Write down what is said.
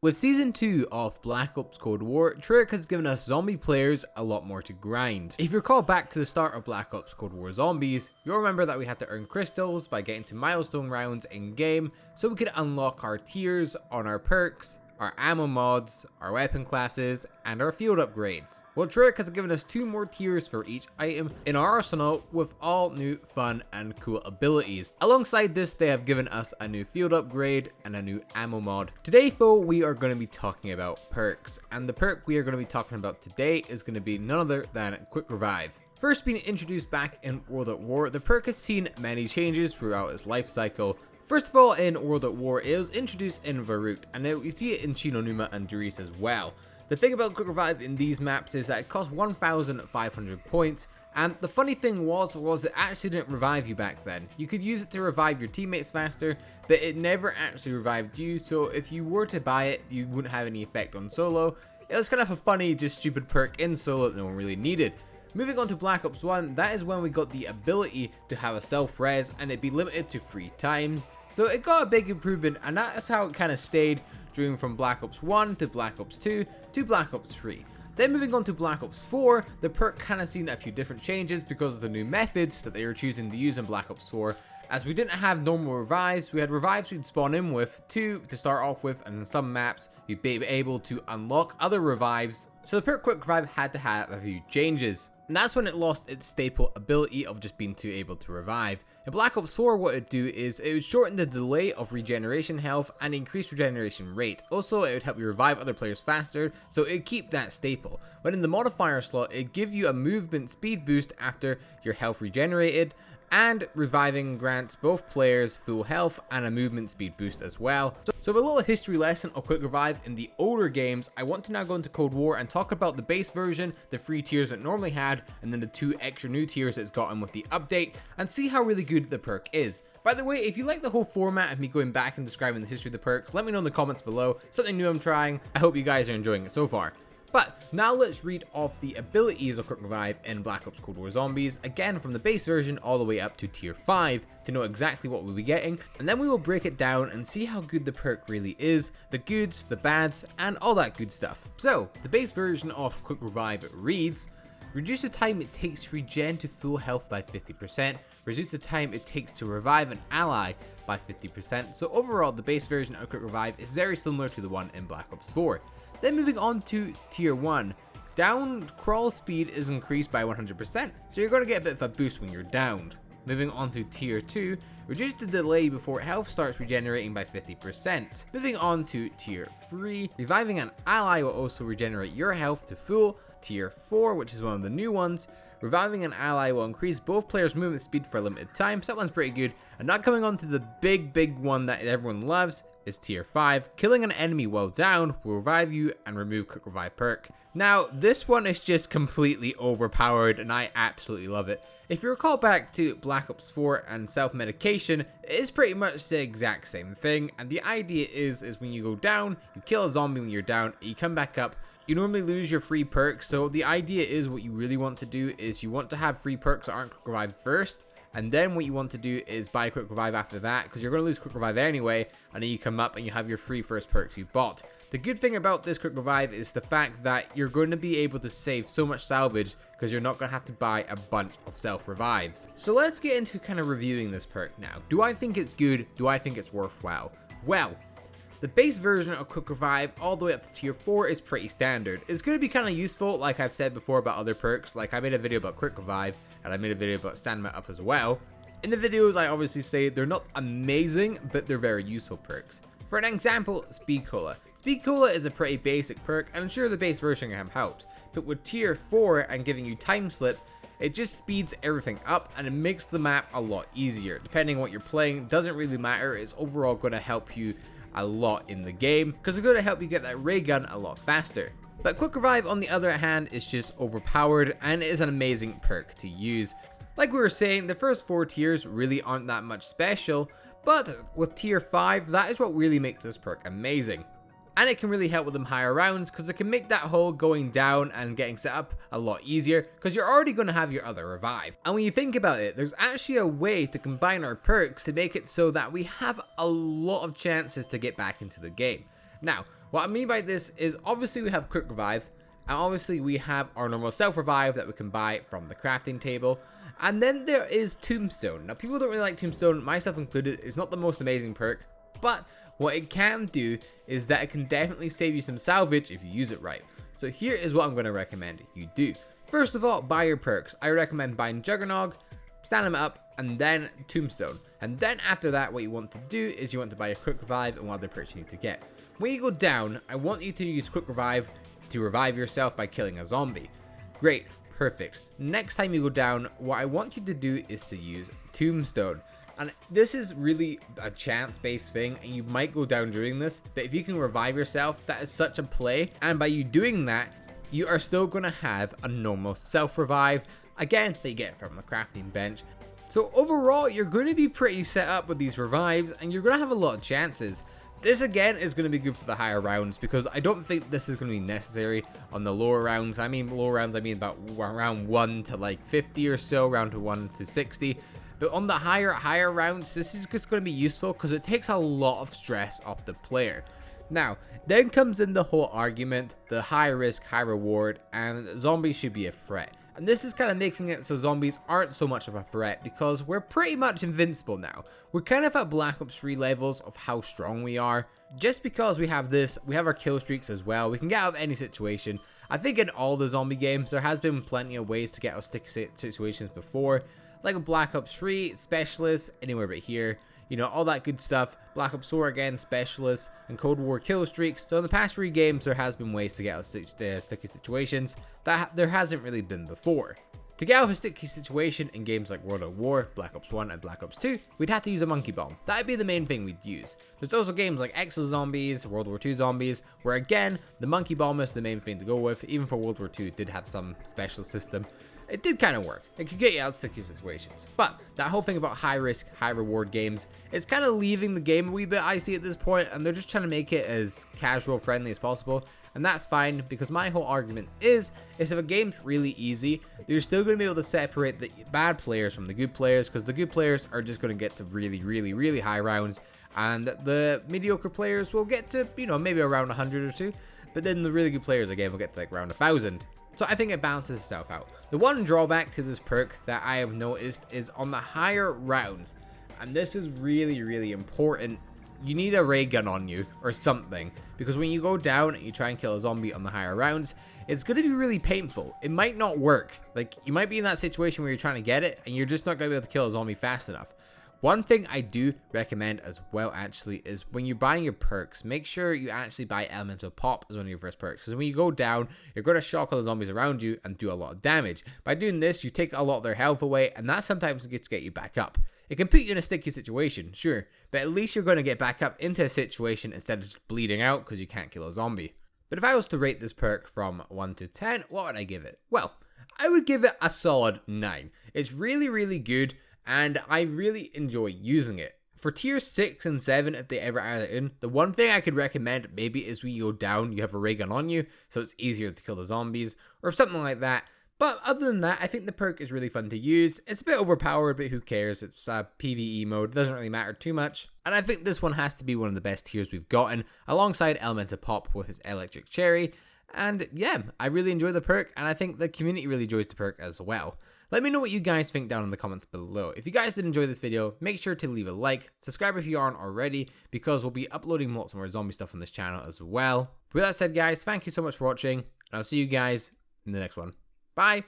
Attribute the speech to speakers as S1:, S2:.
S1: With Season 2 of Black Ops Cold War, Treyarch has given us zombie players a lot more to grind. If you recall back to the start of Black Ops Cold War Zombies, you'll remember that we had to earn crystals by getting to milestone rounds in game so we could unlock our tiers on our perks, our ammo mods, our weapon classes, and our field upgrades. Well, Treyarch has given us 2 more tiers for each item in our arsenal with all new fun and cool abilities. Alongside this, they have given us a new field upgrade and a new ammo mod. Today though, we are going to be talking about perks, and the perk we are going to be talking about today is going to be none other than Quick Revive. First being introduced back in World at War, the perk has seen many changes throughout its life cycle. First of all, in World at War, it was introduced in Varut, and now you see it in Shinonuma and Dries as well. The thing about Quick Revive in these maps is that it costs 1,500 points, and the funny thing was it actually didn't revive you back then. You could use it to revive your teammates faster, but it never actually revived you, so if you were to buy it, you wouldn't have any effect on solo. It was kind of a funny, just stupid perk in solo that no one really needed. Moving on to Black Ops 1, that is when we got the ability to have a self-res and it be limited to 3 times. So it got a big improvement, and that's how it kind of stayed during from Black Ops 1 to Black Ops 2 to Black Ops 3. Then moving on to Black Ops 4, the perk kind of seen a few different changes because of the new methods that they were choosing to use in Black Ops 4. As we didn't have normal revives, we had revives we'd spawn in with 2 to start off with, and in some maps you'd be able to unlock other revives. So the perk Quick Revive had to have a few changes. And that's when it lost its staple ability of just being able to revive. In Black Ops 4, what it would do is it would shorten the delay of regeneration health and increase regeneration rate. Also, it would help you revive other players faster, so it'd keep that staple. But in the modifier slot, it'd give you a movement speed boost after your health regenerated, and reviving grants both players full health and a movement speed boost as well. So with a little history lesson of Quick Revive in the older games, I want to now go into Cold War and talk about the base version, the 3 tiers it normally had, and then the 2 extra new tiers it's gotten with the update, and see how really good the perk is. By the way, if you like the whole format of me going back and describing the history of the perks, let me know in the comments below. Something new I'm trying. I hope you guys are enjoying it so far. But now let's read off the abilities of Quick Revive in Black Ops Cold War Zombies, again from the base version all the way up to tier 5 to know exactly what we'll be getting, and then we will break it down and see how good the perk really is, the goods, the bads, and all that good stuff. So, the base version of Quick Revive reads, reduce the time it takes to regen to full health by 50%, reduce the time it takes to revive an ally by 50%, so overall the base version of Quick Revive is very similar to the one in Black Ops 4. Then moving on to tier 1, down crawl speed is increased by 100%, so you're going to get a bit of a boost when you're downed. Moving on to tier 2, reduce the delay before health starts regenerating by 50%. Moving on to tier 3, reviving an ally will also regenerate your health to full. Tier 4, which is one of the new ones, reviving an ally will increase both players' movement speed for a limited time, so that one's pretty good. And not coming on to the big one that everyone loves, is tier 5, killing an enemy while down will revive you and remove Quick Revive perk. Now this one is just completely overpowered and I absolutely love it. If you recall back to Black Ops 4 and self-medication, it is pretty much the exact same thing, and the idea is when you go down, you kill a zombie when you're down, you come back up, you normally lose your free perks, so the idea is what you really want to do is you want to have free perks that aren't Quick Revive first, and then what you want to do is buy Quick Revive after that, because you're going to lose Quick Revive anyway, and then you come up and you have your free first perks you bought. The good thing about this Quick Revive is the fact that you're going to be able to save so much salvage, because you're not going to have to buy a bunch of self-revives. So let's get into kind of reviewing this perk now. Do I think it's good? Do I think it's worthwhile? Well, the base version of Quick Revive all the way up to tier 4 is pretty standard. It's going to be kind of useful, like I've said before about other perks, like I made a video about Quick Revive, and I made a video about Sandmat Up as well. In the videos I obviously say they're not amazing, but they're very useful perks. For an example, Speed Cola. Speed Cola is a pretty basic perk, and I'm sure the base version can help, but with tier 4 and giving you Time Slip, it just speeds everything up and it makes the map a lot easier. Depending on what you're playing, doesn't really matter, it's overall going to help you a lot in the game, because it's going to help you get that ray gun a lot faster. But Quick Revive on the other hand is just overpowered and is an amazing perk to use. Like we were saying, the first 4 tiers really aren't that much special, but with tier 5, that is what really makes this perk amazing. And it can really help with them higher rounds, because it can make that whole going down and getting set up a lot easier, because you're already going to have your other revive. And when you think about it, there's actually a way to combine our perks to make it so that we have a lot of chances to get back into the game. Now, What I mean by this is obviously we have quick revive, and obviously we have our normal self revive that we can buy from the crafting table. And then there is Tombstone. Now people don't really like Tombstone, myself included. It's not the most amazing perk, but what it can do is that it can definitely save you some salvage if you use it right. So here is what I'm going to recommend you do. First of all, buy your perks. I recommend buying Juggernog, stand them up, and then Tombstone. And then after that, what you want to do is you want to buy a quick revive and what other perks you need to get. When you go down, I want you to use quick revive to revive yourself by killing a zombie. Great, perfect. Next time you go down, what I want you to do is to use Tombstone. And this is really a chance-based thing, and you might go down doing this, but if you can revive yourself, that is such a play. And by you doing that, you are still going to have a normal self-revive, again, that you get from the crafting bench. So overall, you're going to be pretty set up with these revives, and you're going to have a lot of chances. This again is going to be good for the higher rounds, because I don't think this is going to be necessary on the lower rounds. I mean lower rounds, I mean about round 1 to like 50 or so, round 1 to 60. But on the higher rounds, this is just going to be useful because it takes a lot of stress off the player. Now, then comes in the whole argument, the high risk, high reward, and zombies should be a threat. And this is kind of making it so zombies aren't so much of a threat because we're pretty much invincible now. We're kind of at Black Ops 3 levels of how strong we are. Just because we have this, we have our kill streaks as well. We can get out of any situation. I think in all the zombie games, there has been plenty of ways to get out of sticky situations before. Like a Black Ops 3, Specialist, anywhere but here. You know, all that good stuff. Black Ops 4 again, Specialist, and Cold War kill streaks. So in the past 3 games, there has been ways to get out of sticky situations that there hasn't really been before. To get out of a sticky situation in games like World at War, Black Ops 1, and Black Ops 2, we'd have to use a monkey bomb. That'd be the main thing we'd use. There's also games like Exo Zombies, World War 2 Zombies, where again, the monkey bomb is the main thing to go with. Even for World War 2, it did have some special system. It did kind of work. It could get you out of sticky situations. But that whole thing about high risk, high reward games, it's kind of leaving the game a wee bit, I see at this point, and they're just trying to make it as casual friendly as possible. And that's fine, because my whole argument is if a game's really easy, you're still going to be able to separate the bad players from the good players, because the good players are just going to get to really high rounds, and the mediocre players will get to, you know, maybe around 100 or 2, but then the really good players again will get to like around 1,000. So I think it balances itself out. The one drawback to this perk that I have noticed is on the higher rounds, and this is really important, you need a ray gun on you or something, because when you go down and you try and kill a zombie on the higher rounds, it's going to be really painful. It might not work. Like, you might be in that situation where you're trying to get it and you're just not going to be able to kill a zombie fast enough. One thing I do recommend as well actually is when you're buying your perks, make sure you actually buy Elemental Pop as one of your first perks, because when you go down, you're going to shock all the zombies around you and do a lot of damage. By doing this, you take a lot of their health away, and that sometimes gets to get you back up. It can put you in a sticky situation, sure, but at least you're going to get back up into a situation instead of just bleeding out because you can't kill a zombie. But if I was to rate this perk from 1 to 10, what would I give it? Well, I would give it a solid 9. It's really good, and I really enjoy using it. For tier 6 and 7, if they ever add it in, the one thing I could recommend maybe is when you go down, you have a ray gun on you, so it's easier to kill the zombies, or something like that. But other than that, I think the perk is really fun to use. It's a bit overpowered, but who cares? It's a PvE mode, doesn't really matter too much. And I think this one has to be one of the best tiers we've gotten, alongside Elemental Pop with his Electric Cherry. And yeah, I really enjoy the perk, and I think the community really enjoys the perk as well. Let me know what you guys think down in the comments below. If you guys did enjoy this video, make sure to leave a like, subscribe if you aren't already, because we'll be uploading lots more zombie stuff on this channel as well. With that said guys, thank you so much for watching, and I'll see you guys in the next one. Bye!